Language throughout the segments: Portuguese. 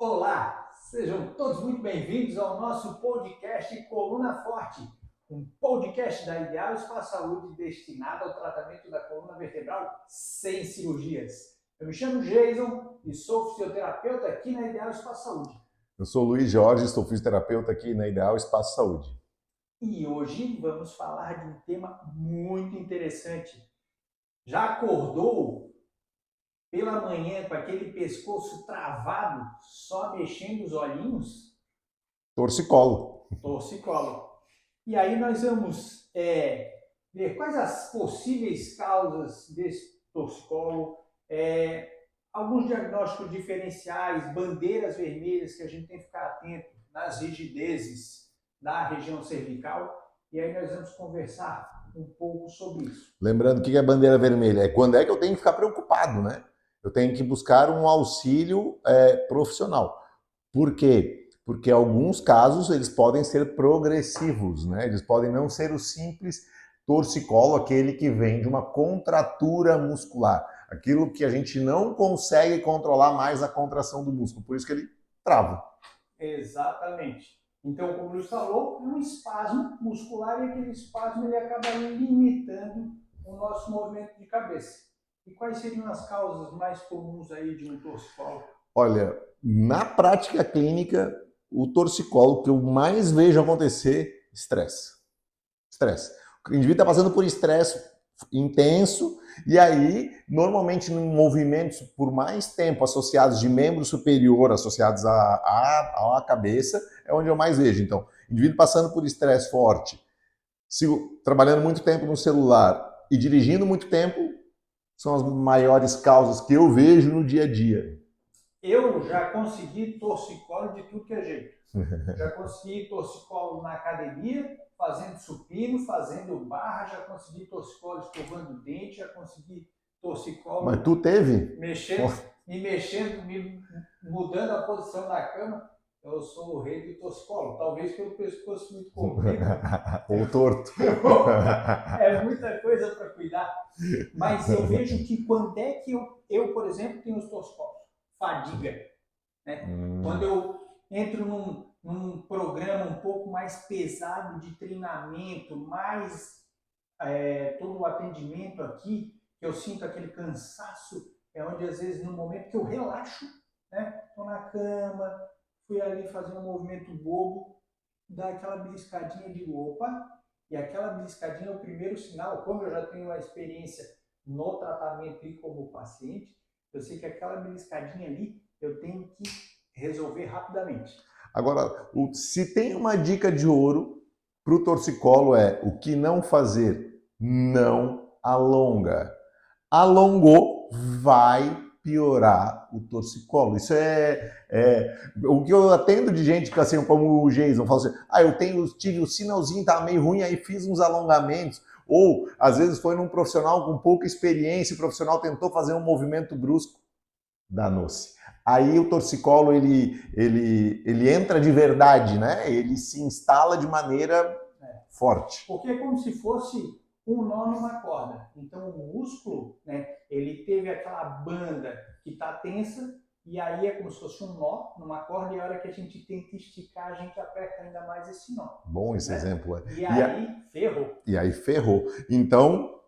Olá, sejam todos muito bem-vindos ao nosso podcast Coluna Forte, um podcast da Ideal Espaço Saúde destinado ao tratamento da coluna vertebral sem cirurgias. Eu me chamo Jason e sou fisioterapeuta aqui na Ideal Espaço Saúde. Eu sou o Luiz Jorge, sou fisioterapeuta aqui na Ideal Espaço Saúde. E hoje vamos falar de um tema muito interessante. Já acordou pela manhã com aquele pescoço travado, só mexendo os olhinhos? Torcicolo. Torcicolo. E aí nós vamos ver quais as possíveis causas desse torcicolo, alguns diagnósticos diferenciais, bandeiras vermelhas que a gente tem que ficar atento nas rigidezes da região cervical. E aí nós vamos conversar um pouco sobre isso. Lembrando, o que é bandeira vermelha? É quando é que eu tenho que ficar preocupado, né? Eu tenho que buscar um auxílio profissional. Por quê? Porque alguns casos eles podem ser progressivos, né? Eles podem não ser o simples torcicolo, aquele que vem de uma contratura muscular. Aquilo que a gente não consegue controlar mais a contração do músculo. Por isso que ele trava. Exatamente. Então, como o Luiz falou, é um espasmo muscular e aquele espasmo ele acaba limitando o nosso movimento de cabeça. E quais seriam as causas mais comuns aí de um torcicolo? Olha, na prática clínica, o torcicolo que eu mais vejo acontecer, estresse. Estresse. O indivíduo está passando por estresse intenso e aí, normalmente, em movimentos por mais tempo associados de membro superior, associados à cabeça, é onde eu mais vejo. Então, indivíduo passando por estresse forte, trabalhando muito tempo no celular e dirigindo muito tempo, são as maiores causas que eu vejo no dia a dia. Eu já consegui torcicolo de tudo que é jeito. Já consegui torcicolo na academia, fazendo supino, fazendo barra, já consegui torcicolo escovando o dente, já consegui torcicolo... Mas tu teve? Me mudando a posição da cama. Eu sou o rei do torcicolo, talvez pelo pescoço muito comprido. Ou torto. É muita coisa para cuidar. Mas eu vejo que quando é que eu, por exemplo, tenho os torcicolos? Fadiga. Né? Quando eu entro num programa um pouco mais pesado de treinamento, mais todo o atendimento aqui, que eu sinto aquele cansaço, é onde às vezes no momento que eu relaxo, né? Estou na cama, fui ali fazer um movimento bobo, dá aquela beliscadinha de opa, e aquela beliscadinha é o primeiro sinal. Como eu já tenho uma experiência no tratamento e como paciente, eu sei que aquela beliscadinha ali eu tenho que resolver rapidamente. Agora, se tem uma dica de ouro para o torcicolo é o que não fazer, não alonga. Alongou, vai piorar o torcicolo. Isso é o que eu atendo de gente que, assim, como o Jason, fala assim, eu tive o sinalzinho, tá meio ruim, aí fiz uns alongamentos. Ou, às vezes, foi num profissional com pouca experiência, o profissional tentou fazer um movimento brusco, danou-se. Aí o torcicolo, ele entra de verdade, né? Ele se instala de maneira forte. Porque é como se fosse um nó numa corda. Então o músculo, né, ele teve aquela banda que está tensa e aí é como se fosse um nó numa corda e a hora que a gente tenta esticar, a gente aperta ainda mais esse nó. Bom esse né? exemplo. E aí ferrou. E aí ferrou. Então,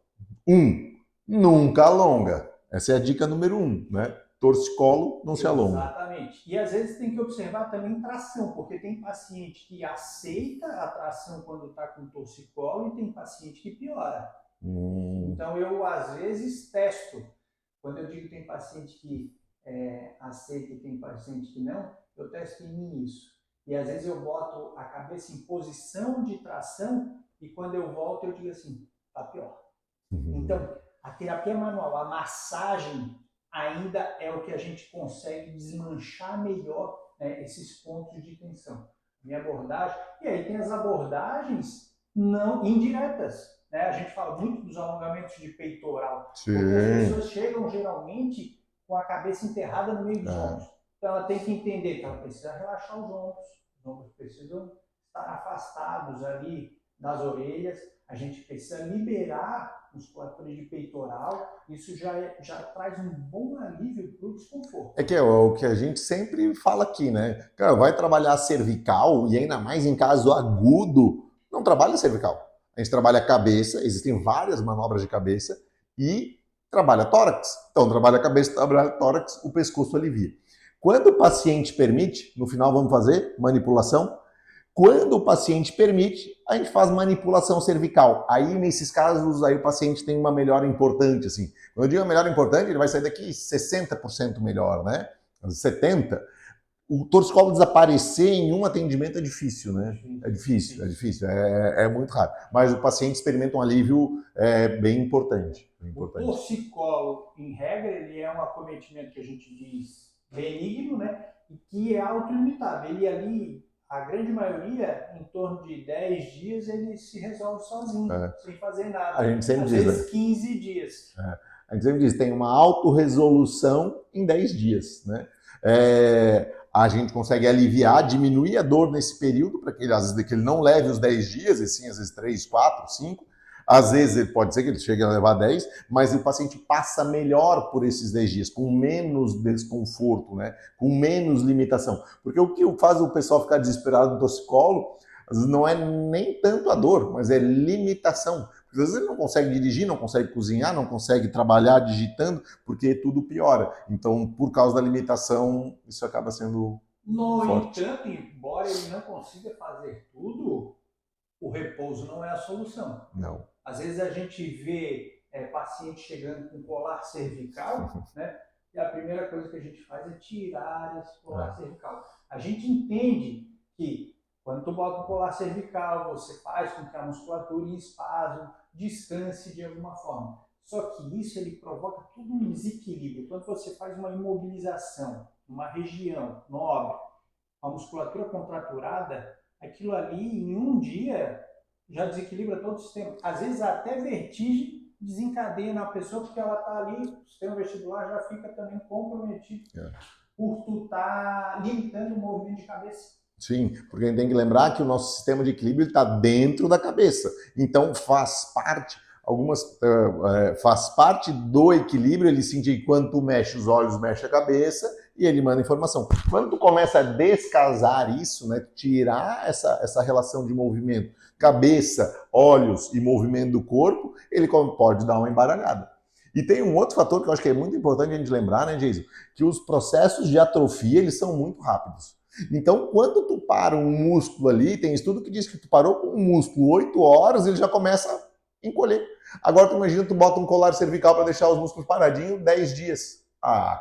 nunca alonga. Essa é a dica número 1, né? Torcicolo não se alonga. Exatamente. E às vezes tem que observar também tração, porque tem paciente que aceita a tração quando está com torcicolo e tem paciente que piora. Então eu às vezes testo. Quando eu digo que tem paciente que aceita e tem paciente que não, eu testo em mim isso. E às vezes eu boto a cabeça em posição de tração e quando eu volto eu digo assim, tá pior. Então, a terapia manual, a massagem ainda é o que a gente consegue desmanchar melhor, né, esses pontos de tensão. Minha abordagem, e aí tem as abordagens não indiretas. Né? A gente fala muito dos alongamentos de peitoral, Sim. porque as pessoas chegam geralmente com a cabeça enterrada no meio dos ombros. Então ela tem que entender que ela precisa relaxar os ombros precisam estar afastados ali das orelhas. a gente precisa liberar musculatura de peitoral, isso já traz um bom alívio para o desconforto. É que é o que a gente sempre fala aqui, né? Cara, vai trabalhar cervical e ainda mais em caso agudo, não trabalha cervical. A gente trabalha a cabeça, existem várias manobras de cabeça e trabalha tórax. Então, trabalha a cabeça, trabalha tórax, o pescoço alivia. Quando o paciente permite, no final vamos fazer manipulação. Quando o paciente permite, a gente faz manipulação cervical. Aí, nesses casos, aí o paciente tem uma melhora importante, assim. Quando eu digo melhora importante, ele vai sair daqui 60% melhor, né? 70%. O torcicolo desaparecer em um atendimento é difícil, né? É difícil, é muito raro. Mas o paciente experimenta um alívio bem importante. O torcicolo, em regra, ele é um acometimento que a gente diz benigno, né? E que é autolimitado. Ele ali, a grande maioria, em torno de 10 dias, ele se resolve sozinho, sem fazer nada. A gente sempre Às diz, vezes né? 15 dias. A gente sempre diz, tem uma autorresolução em 10 dias, né? A gente consegue aliviar, diminuir a dor nesse período, para que ele, às vezes, que ele não leve os 10 dias, e sim, às vezes 3, 4, 5. Às vezes ele pode ser que ele chegue a levar 10, mas o paciente passa melhor por esses 10 dias, com menos desconforto, né? Com menos limitação. Porque o que faz o pessoal ficar desesperado no torcicolo, às vezes não é nem tanto a dor, mas é limitação. Às vezes ele não consegue dirigir, não consegue cozinhar, não consegue trabalhar digitando, porque tudo piora. Então, por causa da limitação, isso acaba sendo forte. No entanto, embora ele não consiga fazer tudo, o repouso não é a solução. Não. Às vezes a gente vê paciente chegando com colar cervical, né? E a primeira coisa que a gente faz é tirar esse colar cervical. A gente entende que quando tu bota o colar cervical, você faz com que a musculatura em espasmo descanse de alguma forma. Só que isso ele provoca todo um desequilíbrio. Quando você faz uma imobilização, uma região nobre, a musculatura contraturada, aquilo ali em um dia já desequilibra todo o sistema. Às vezes até vertigem desencadeia na pessoa porque ela está ali, o sistema vestibular já fica também comprometido por tu estar limitando o movimento de cabeça. Sim, porque a gente tem que lembrar que o nosso sistema de equilíbrio está dentro da cabeça. Então faz parte, faz parte do equilíbrio, ele sentir que quando tu mexe os olhos, mexe a cabeça e ele manda informação. Quando tu começa a descasar isso, né, tirar essa relação de movimento, cabeça, olhos e movimento do corpo, ele pode dar uma embaralhada. E tem um outro fator que eu acho que é muito importante a gente lembrar, né, Jason? Que os processos de atrofia, eles são muito rápidos. Então, quando tu para um músculo ali, tem estudo que diz que tu parou com um músculo 8 horas, ele já começa a encolher. Agora, tu imagina, tu bota um colar cervical para deixar os músculos paradinhos 10 dias.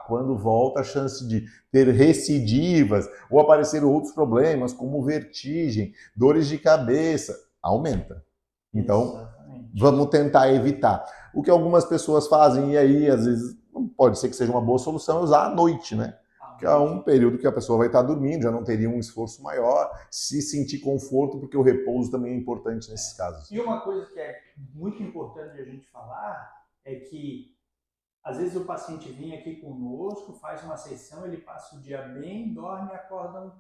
Quando volta a chance de ter recidivas ou aparecer outros problemas, como vertigem, dores de cabeça, aumenta. Então, vamos tentar evitar. O que algumas pessoas fazem, e aí, às vezes, pode ser que seja uma boa solução, é usar à noite, né? Que é um período que a pessoa vai estar dormindo, já não teria um esforço maior, se sentir conforto, porque o repouso também é importante nesses casos. E uma coisa que é muito importante a gente falar é que às vezes o paciente vem aqui conosco, faz uma sessão, ele passa o dia bem, dorme e acorda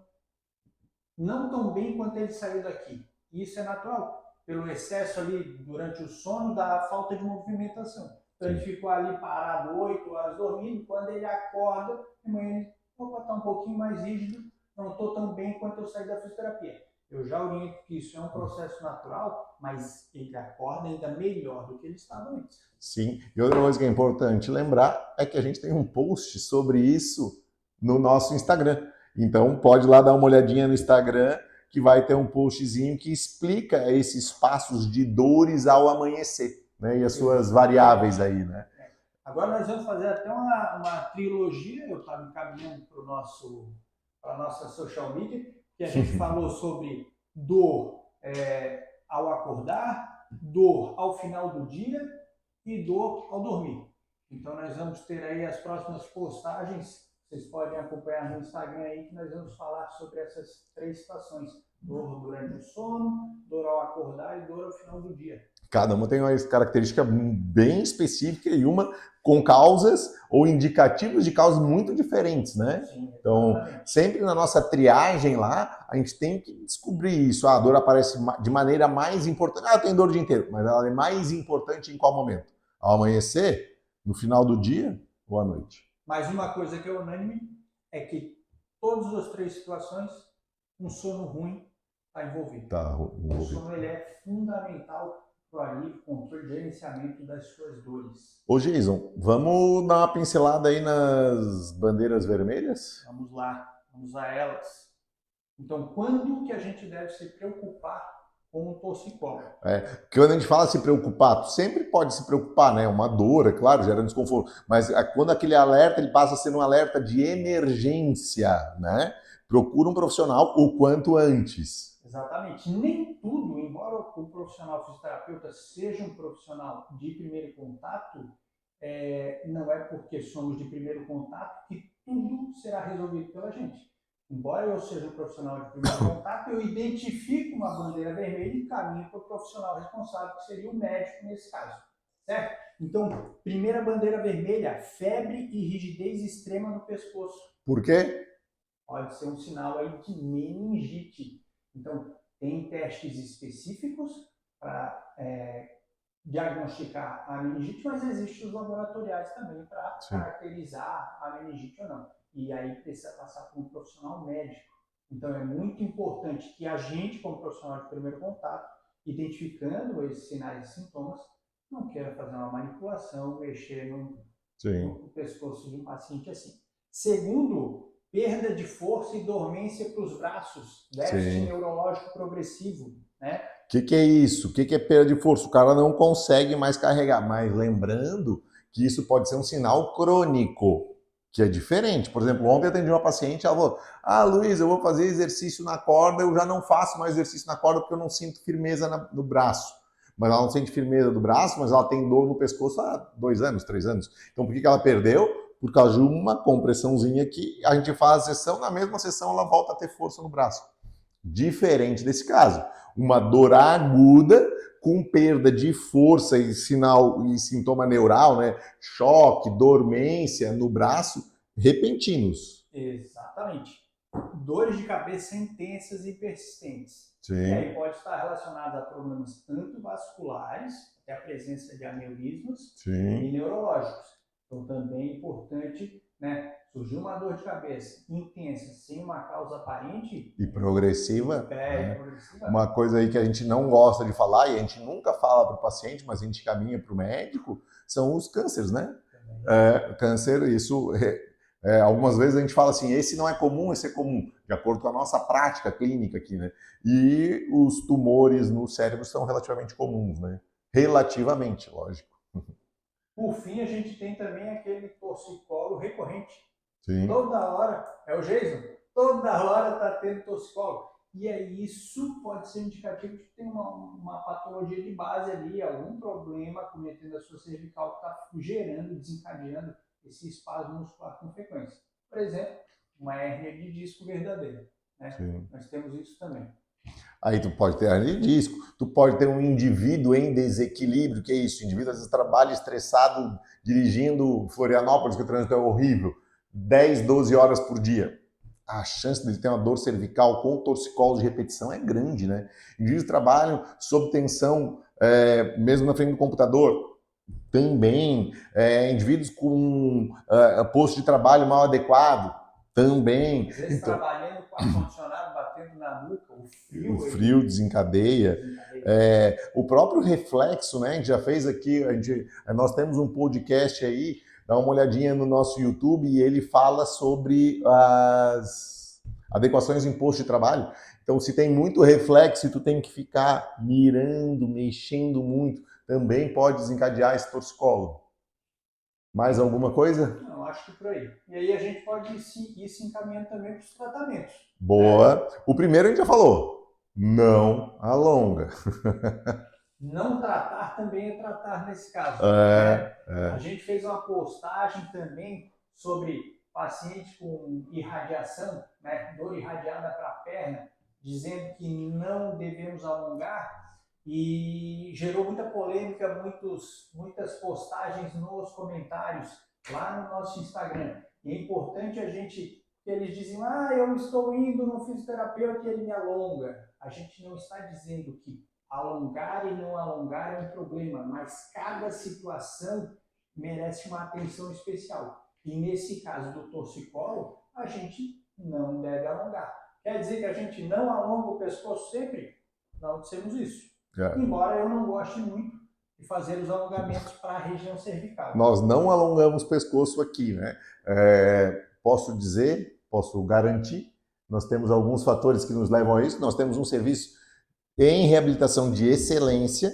não tão bem quanto ele saiu daqui. Isso é natural, pelo excesso ali durante o sono da falta de movimentação. Então ele ficou ali parado 8 horas dormindo, quando ele acorda, de manhã ele está um pouquinho mais rígido, não estou tão bem quanto eu saí da fisioterapia. Eu já oriento que isso é um processo natural, mas ele acorda ainda melhor do que ele estava antes. Sim, e outra coisa que é importante lembrar é que a gente tem um post sobre isso no nosso Instagram. Então pode lá dar uma olhadinha no Instagram, que vai ter um postzinho que explica esses passos de dores ao amanhecer, né? E as suas variáveis aí, né? Agora nós vamos fazer até uma trilogia, eu estava encaminhando para a nossa social media, que a gente falou sobre dor ao acordar, dor ao final do dia e dor ao dormir. Então nós vamos ter aí as próximas postagens, vocês podem acompanhar no Instagram aí, que nós vamos falar sobre essas 3 situações. Dor durante o sono, dor ao acordar e dor ao final do dia. Cada uma tem uma característica bem específica e uma com causas ou indicativos de causas muito diferentes, né? Sim, então, sempre na nossa triagem lá, a gente tem que descobrir isso. A dor aparece de maneira mais importante. Ah, tem dor o dia inteiro, mas ela é mais importante em qual momento? Ao amanhecer, no final do dia ou à noite? Mas uma coisa que é unânime é que todas as 3 situações, um sono ruim está envolvido. O sono ele é fundamental para o alívio, controle e gerenciamento das suas dores. Ô Jason, vamos dar uma pincelada aí nas bandeiras vermelhas? Vamos lá, vamos a elas. Então, quando que a gente deve se preocupar com o torcicolo? Quando a gente fala se preocupar, tu sempre pode se preocupar, né? Uma dor, é claro, gera desconforto. Mas quando aquele alerta ele passa a ser um alerta de emergência, né? Procura um profissional o quanto antes. Exatamente. Nem tudo, embora o profissional fisioterapeuta seja um profissional de primeiro contato, não é porque somos de primeiro contato que tudo será resolvido pela gente. Embora eu seja um profissional de primeiro contato, eu identifico uma bandeira vermelha e caminho para o profissional responsável, que seria o médico nesse caso. Certo? Então, primeira bandeira vermelha, febre e rigidez extrema no pescoço. Por quê? Pode ser um sinal aí de meningite. Então, tem testes específicos para diagnosticar a meningite, mas existem os laboratoriais também para caracterizar a meningite ou não. E aí precisa passar por um profissional médico. Então, é muito importante que a gente, como profissional de primeiro contato, identificando esses sinais e sintomas, não queira fazer uma manipulação, mexer no pescoço de um paciente assim. Segundo, perda de força e dormência para os braços, déficit neurológico progressivo, né? O que é isso? O que é perda de força? O cara não consegue mais carregar. Mas lembrando que isso pode ser um sinal crônico, que é diferente. Por exemplo, ontem eu atendi uma paciente, ela falou: Luiz, eu vou fazer exercício na corda, eu já não faço mais exercício na corda porque eu não sinto firmeza no braço. Mas ela não sente firmeza do braço, mas ela tem dor no pescoço há 2 anos, 3 anos. Então por que ela perdeu? Por causa de uma compressãozinha que a gente faz a sessão, na mesma sessão ela volta a ter força no braço. Diferente desse caso. Uma dor aguda com perda de força e sinal e sintoma neural, né? Choque, dormência no braço, repentinos. Exatamente. Dores de cabeça intensas e persistentes. E aí pode estar relacionado a problemas tanto vasculares, até a presença de aneurismas, e neurológicos. Então também é importante, né? Surgiu uma dor de cabeça intensa, sem uma causa aparente e progressiva, progressiva. Uma coisa aí que a gente não gosta de falar e a gente nunca fala para o paciente, mas a gente caminha para o médico, são os cânceres, né? Câncer, isso algumas vezes a gente fala assim, esse não é comum, esse é comum, de acordo com a nossa prática clínica aqui, né? E os tumores no cérebro são relativamente comuns, né? Relativamente, lógico. Por fim, a gente tem também aquele torcicolo recorrente. Sim. Toda hora, é o Jason, toda hora está tendo torcicolo. E aí isso pode ser indicativo de que tem uma patologia de base ali, algum problema cometendo a sua cervical que está gerando, desencadeando esse espasmo muscular com frequência. Por exemplo, uma hérnia de disco verdadeira. Né? Nós temos isso também. Aí tu pode ter hernia de disco, tu pode ter um indivíduo em desequilíbrio, que é isso, o indivíduo às vezes trabalha estressado, dirigindo Florianópolis, que o trânsito é horrível, 10, 12 horas por dia. A chance de ele ter uma dor cervical com torcicolo de repetição é grande, né? Indivíduos trabalham sob tensão, mesmo na frente do computador, também. Indivíduos com posto de trabalho mal adequado, também. Às vezes trabalhando com ar-condicionado, batendo na nuca, o frio desencadeia. O próprio reflexo, né? A gente já fez aqui, nós temos um podcast aí, dá uma olhadinha no nosso YouTube e ele fala sobre as adequações em posto de trabalho. Então, se tem muito reflexo e tu tem que ficar mirando, mexendo muito, também pode desencadear esse torcicolo. Mais alguma coisa? Não, acho que por aí. E aí a gente pode ir se encaminhando também para os tratamentos. Boa. O primeiro a gente já falou. Não alonga. Não tratar também é tratar nesse caso. A gente fez uma postagem também sobre pacientes com irradiação, né, dor irradiada para a perna, dizendo que não devemos alongar. e gerou muita polêmica, muitas postagens nos comentários lá no nosso Instagram. E é importante a gente, eles dizem, eu estou indo no fisioterapeuta e ele me alonga. A gente não está dizendo que alongar e não alongar é um problema, mas cada situação merece uma atenção especial. E nesse caso do torcicolo, a gente não deve alongar. Quer dizer que a gente não alonga o pescoço sempre? Não dissemos isso. Embora eu não goste muito de fazer os alongamentos para a região cervical. Nós não alongamos o pescoço aqui, né? Posso dizer, posso garantir, nós temos alguns fatores que nos levam a isso. Nós temos um serviço em reabilitação de excelência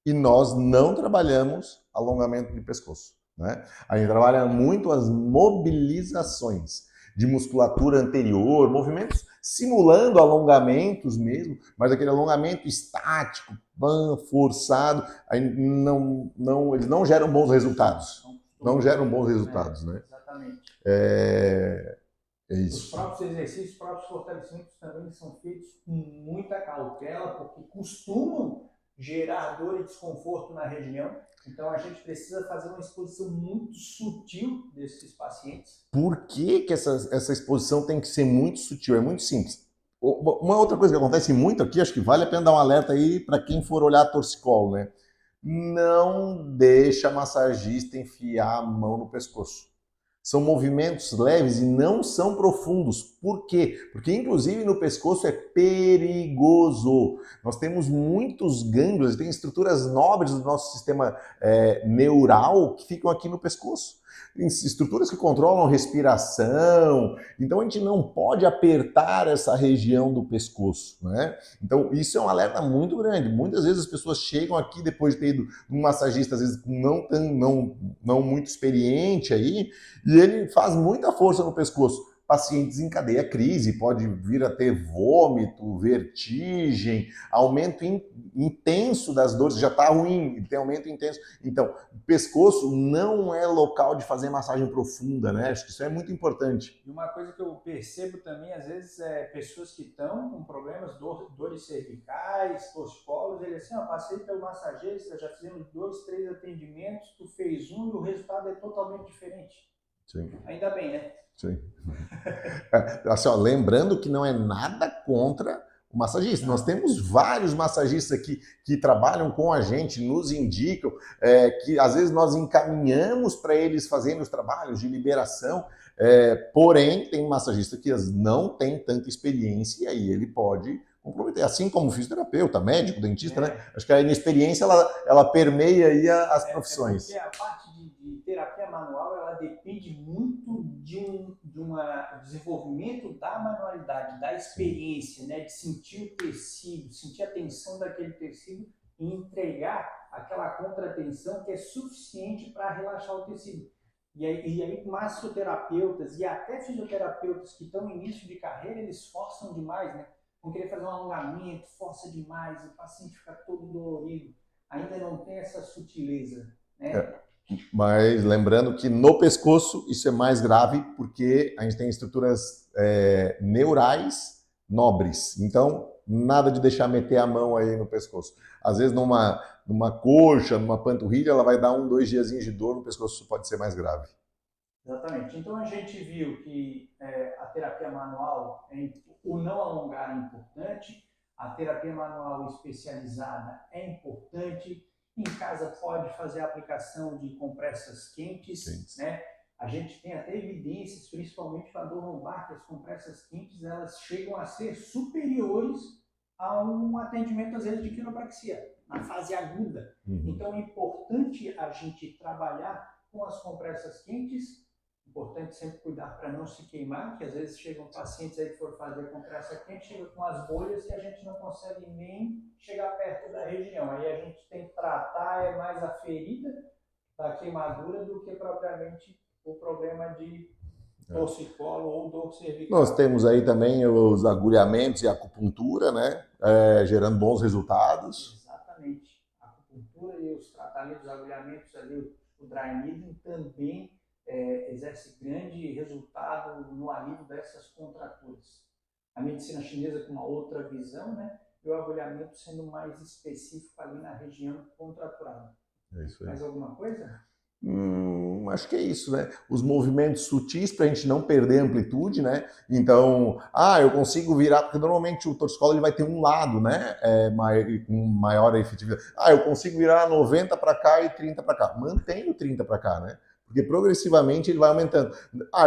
e nós não trabalhamos alongamento de pescoço, né? A gente trabalha muito as mobilizações de musculatura anterior, movimentos simulando alongamentos mesmo, mas aquele alongamento estático, forçado, aí eles não geram bons resultados. Não geram bons resultados, né? Exatamente. É isso. Os próprios exercícios, os próprios fortalecimentos também são feitos com muita cautela, porque costumam gerar dor e desconforto na região. Então a gente precisa fazer uma exposição muito sutil desses pacientes. Por que essa exposição tem que ser muito sutil? É muito simples. Uma outra coisa que acontece muito aqui, acho que vale a pena dar um alerta aí para quem for olhar torcicolo, né? Não deixa massagista enfiar a mão no pescoço. São movimentos leves e não são profundos. Por quê? Porque, inclusive, no pescoço é perigoso. Nós temos muitos gânglios, tem estruturas nobres do nosso sistema neural que ficam aqui no pescoço. Estruturas que controlam respiração. Então, a gente não pode apertar essa região do pescoço, né? Então, isso é um alerta muito grande. Muitas vezes as pessoas chegam aqui depois de ter ido um massagista, às vezes não muito experiente aí, e ele faz muita força no pescoço. Pacientes encadeia crise, pode vir a ter vômito, vertigem, aumento intenso das dores, já está ruim, tem aumento intenso. Então, o pescoço não é local de fazer massagem profunda, né? Acho que isso é muito importante. E uma coisa que eu percebo também, às vezes, é pessoas que estão com problemas, dores cervicais, torcicolos, ele assim, passei pelo massagista, já fizemos 2, 3 atendimentos, tu fez um e o resultado é totalmente diferente. Sim. Ainda bem, né? Sim. Assim, lembrando que não é nada contra o massagista. Nós temos vários massagistas aqui que trabalham com a gente, nos indicam, que às vezes nós encaminhamos para eles fazendo os trabalhos de liberação, porém tem massagista que não tem tanta experiência e aí ele pode comprometer, assim como fisioterapeuta, médico, dentista, né? Acho que a inexperiência ela permeia aí as profissões. Porque a parte de terapia manual ela depende muito de um desenvolvimento da manualidade, da experiência, né? De sentir o tecido, sentir a tensão daquele tecido e entregar aquela contratensão que é suficiente para relaxar o tecido. E aí massoterapeutas e até fisioterapeutas que estão em início de carreira, eles forçam demais, né? Vão querer fazer um alongamento, força demais, o paciente fica todo dolorido. Ainda não tem essa sutileza, né? Mas lembrando que no pescoço isso é mais grave porque a gente tem estruturas neurais nobres. Então, nada de deixar meter a mão aí no pescoço. Às vezes numa coxa, numa panturrilha, ela vai dar 1, 2 diazinhos de dor, no pescoço pode ser mais grave. Exatamente. Então a gente viu que a terapia manual, o não alongar é importante, a terapia manual especializada é importante, em casa pode fazer a aplicação de compressas quentes, né? A gente tem até evidências, principalmente para a dor lombar, que as compressas quentes elas chegam a ser superiores a um atendimento, às vezes, de quiropraxia, na fase aguda. Então é importante a gente trabalhar com as compressas quentes. Importante sempre cuidar para não se queimar, que às vezes chegam pacientes aí que foram fazer compressa quente, chegam com as bolhas e a gente não consegue nem chegar perto da região. Aí a gente tem que tratar mais a ferida da queimadura do que propriamente o problema de torcicolo ou dor cervical. Nós temos aí também os agulhamentos e a acupuntura, né? Gerando bons resultados. Exatamente. A acupuntura e os tratamentos, os agulhamentos ali, o dry needling também exerce grande resultado no alívio dessas contraturas. A medicina chinesa com uma outra visão, né? e o agulhamento sendo mais específico ali na região contraturada. É isso aí. Mais alguma coisa? Acho que é isso, né? Os movimentos sutis para a gente não perder amplitude, né? Então, eu consigo virar, porque normalmente o torcicolo ele vai ter um lado, né? Com maior efetividade. Eu consigo virar 90 para cá e 30 para cá. Mantém o 30 para cá, né? Porque progressivamente ele vai aumentando.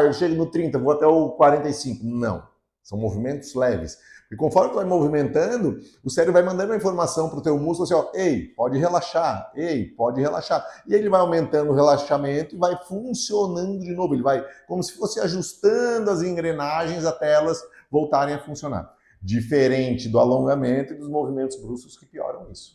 Eu chego no 30, vou até o 45. Não. São movimentos leves. E conforme tu vai movimentando, o cérebro vai mandando uma informação para o teu músculo assim, ó, ei, pode relaxar, ei, pode relaxar. E ele vai aumentando o relaxamento e vai funcionando de novo. Ele vai como se fosse ajustando as engrenagens até elas voltarem a funcionar. Diferente do alongamento e dos movimentos bruscos que pioram isso.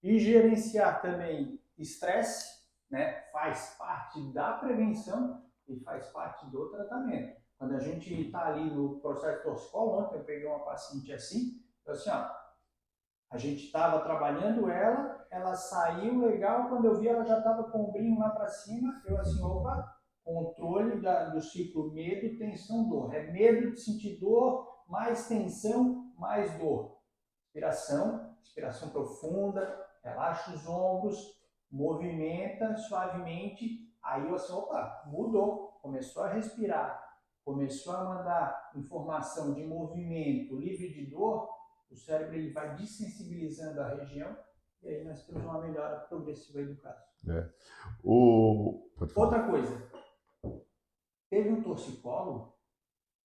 E gerenciar também estresse, né, faz parte da prevenção e faz parte do tratamento. Quando a gente está ali no processo torcicolo, ontem eu peguei uma paciente assim, a gente estava trabalhando ela saiu legal, quando eu vi ela já estava com o ombrinho lá para cima, eu assim, opa, controle do ciclo medo, tensão, dor. É medo de sentir dor, mais tensão, mais dor. Respiração profunda, relaxa os ombros, movimenta suavemente, aí eu assim, opa, mudou, começou a respirar, começou a mandar informação de movimento livre de dor, o cérebro ele vai desensibilizando a região e aí nós temos uma melhora progressiva do caso. Outra coisa, teve um torcicolo,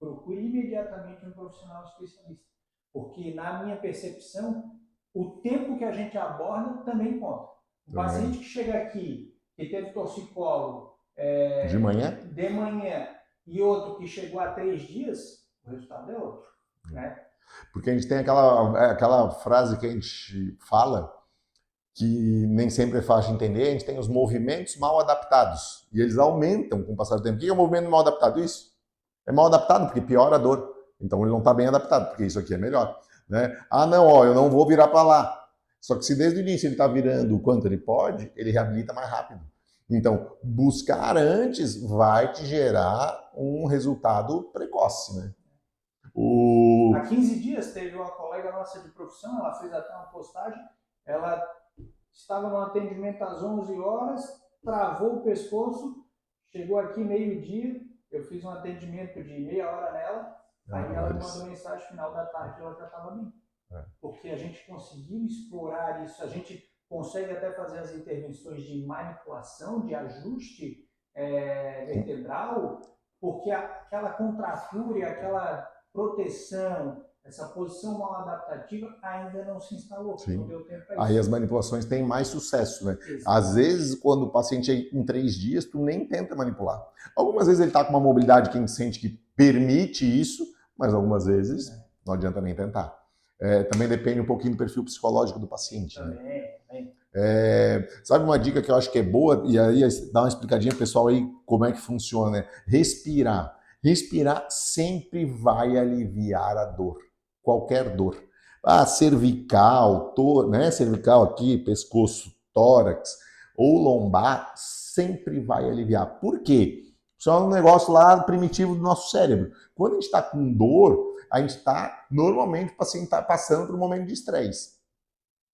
procure imediatamente um profissional especialista, porque na minha percepção, o tempo que a gente aborda também conta. Um paciente que chega aqui, que teve torcicolo de manhã e outro que chegou há 3 dias, o resultado é outro, né? Porque a gente tem aquela frase que a gente fala, que nem sempre é fácil de entender, a gente tem os movimentos mal adaptados, e eles aumentam com o passar do tempo. O que é um movimento mal adaptado? Isso. É mal adaptado porque piora a dor. Então ele não está bem adaptado, porque isso aqui é melhor. Né? Eu não vou virar para lá. Só que se desde o início ele está virando o quanto ele pode, ele reabilita mais rápido. Então, buscar antes vai te gerar um resultado precoce, né? Há 15 dias teve uma colega nossa de profissão, ela fez até uma postagem, ela estava no atendimento às 11 horas, travou o pescoço, chegou aqui meio-dia, eu fiz um atendimento de meia hora nela, aí ela me mandou mensagem final da tarde, ela já estava bem. Porque a gente conseguiu explorar isso, a gente consegue até fazer as intervenções de manipulação, de ajuste vertebral, porque aquela contratura e aquela proteção, essa posição mal adaptativa ainda não se instalou, não deu tempo para isso. Aí as manipulações têm mais sucesso, né? Exatamente. Às vezes, quando o paciente é em 3 dias, tu nem tenta manipular. Algumas vezes ele está com uma mobilidade que a gente sente que permite isso, mas algumas vezes não adianta nem tentar. Também depende um pouquinho do perfil psicológico do paciente. Também. Sabe uma dica que eu acho que é boa, e aí dá uma explicadinha pessoal aí como é que funciona, né? Respirar. Respirar sempre vai aliviar a dor, qualquer dor. Cervical, né? Cervical aqui, pescoço, tórax ou lombar, sempre vai aliviar. Por quê? Isso é um negócio lá primitivo do nosso cérebro. Quando a gente está com dor, a gente está, normalmente, o paciente está passando por um momento de estresse.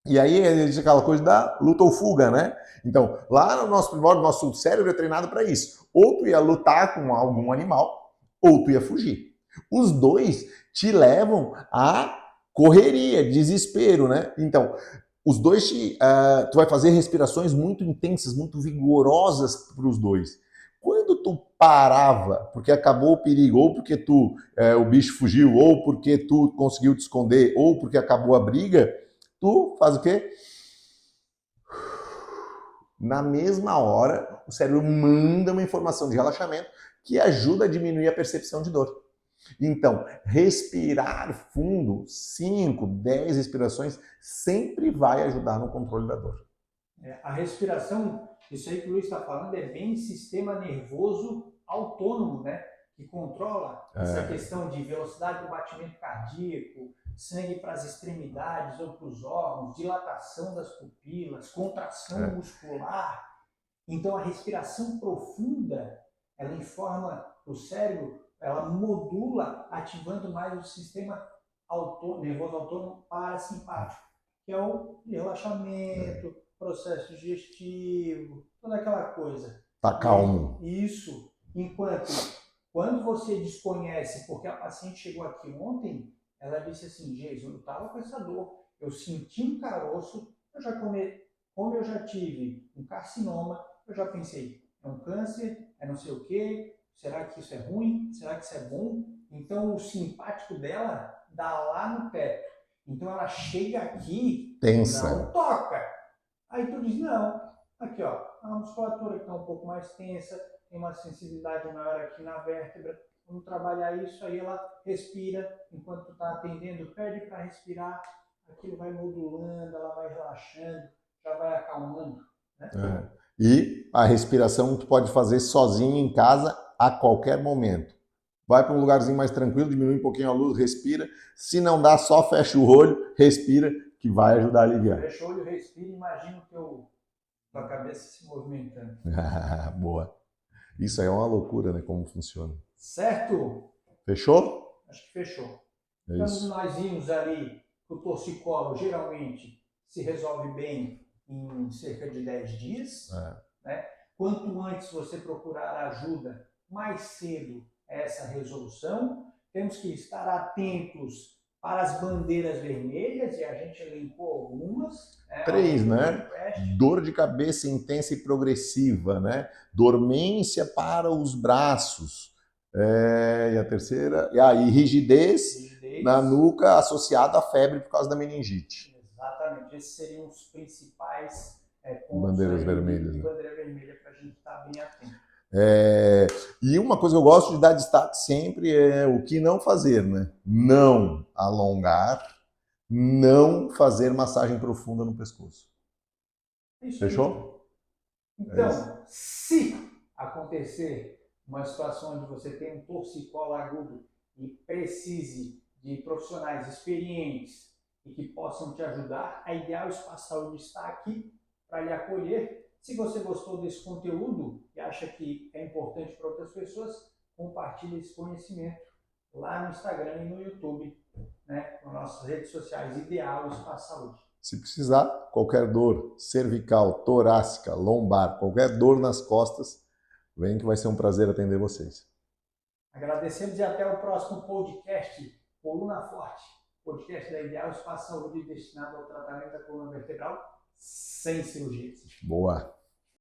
E aí existe aquela coisa da luta ou fuga, né? Então, lá no nosso primórdio, nosso cérebro é treinado para isso. Ou tu ia lutar com algum animal, ou tu ia fugir. Os dois te levam a correria, desespero, né? Então, os dois tu vai fazer respirações muito intensas, muito vigorosas para os dois. Quando tu parava, porque acabou o perigo, ou porque o bicho fugiu, ou porque tu conseguiu te esconder, ou porque acabou a briga, tu faz o quê? Na mesma hora, o cérebro manda uma informação de relaxamento que ajuda a diminuir a percepção de dor. Então, respirar fundo, 5, 10 respirações, sempre vai ajudar no controle da dor. A respiração, isso aí que o Luiz está falando, é bem sistema nervoso autônomo, né? Que controla essa questão de velocidade do batimento cardíaco, sangue para as extremidades ou para os órgãos, dilatação das pupilas, contração muscular. Então, a respiração profunda, ela informa o cérebro, ela modula, ativando mais o sistema nervoso autônomo parasimpático, que é o relaxamento, processo digestivo, toda aquela coisa. Tá calmo. Isso. Enquanto, quando você desconhece, porque a paciente chegou aqui ontem, ela disse assim, Geison, eu estava com essa dor, eu senti um caroço, como eu já tive um carcinoma, eu já pensei, é um câncer, é não sei o quê, será que isso é ruim? Será que isso é bom? Então o simpático dela dá lá no teto. Então ela chega aqui, Tensa. não toca. Aí tu diz, não, aqui ó, a musculatura que está um pouco mais tensa, tem uma sensibilidade maior aqui na vértebra, vamos trabalhar isso, aí ela respira, enquanto tu está atendendo, pede para respirar, aquilo vai modulando, ela vai relaxando, já vai acalmando. Né? E a respiração tu pode fazer sozinho em casa a qualquer momento. Vai para um lugarzinho mais tranquilo, diminui um pouquinho a luz, respira. Se não dá, só fecha o olho, respira, que vai ajudar a aliviar. Fecha o olho, respira e imagina tua cabeça se movimentando. Boa. Isso aí é uma loucura, né? Como funciona. Certo? Fechou? Acho que fechou. É então, isso. nós vimos ali que o torcicolo geralmente se resolve bem em cerca de 10 dias. Né? Quanto antes você procurar ajuda, mais cedo essa resolução. Temos que estar atentos para as bandeiras vermelhas, e a gente elencou algumas. 3, né? Dor de cabeça intensa e progressiva, né? Dormência para os braços. E a terceira? E rigidez na nuca associada à febre por causa da meningite. Exatamente. Esses seriam os principais bandeiras vermelhas. Bandeira vermelha para a gente estar bem atento. E uma coisa que eu gosto de dar destaque sempre é o que não fazer, né? Não alongar, não fazer massagem profunda no pescoço. Isso fechou? Aí. Então, se acontecer uma situação onde você tem um torcicolo agudo e precise de profissionais experientes e que possam te ajudar, a Ideal Espaço Saúde está aqui para lhe acolher. Se você gostou desse conteúdo e acha que é importante para outras pessoas, compartilhe esse conhecimento lá no Instagram e no YouTube, né, nas nossas redes sociais, Ideal Espaço Saúde. Se precisar, qualquer dor cervical, torácica, lombar, qualquer dor nas costas, vem que vai ser um prazer atender vocês. Agradecemos e até o próximo podcast Coluna Forte, podcast da Ideal Espaço Saúde destinado ao tratamento da coluna vertebral sem cirurgias. Boa!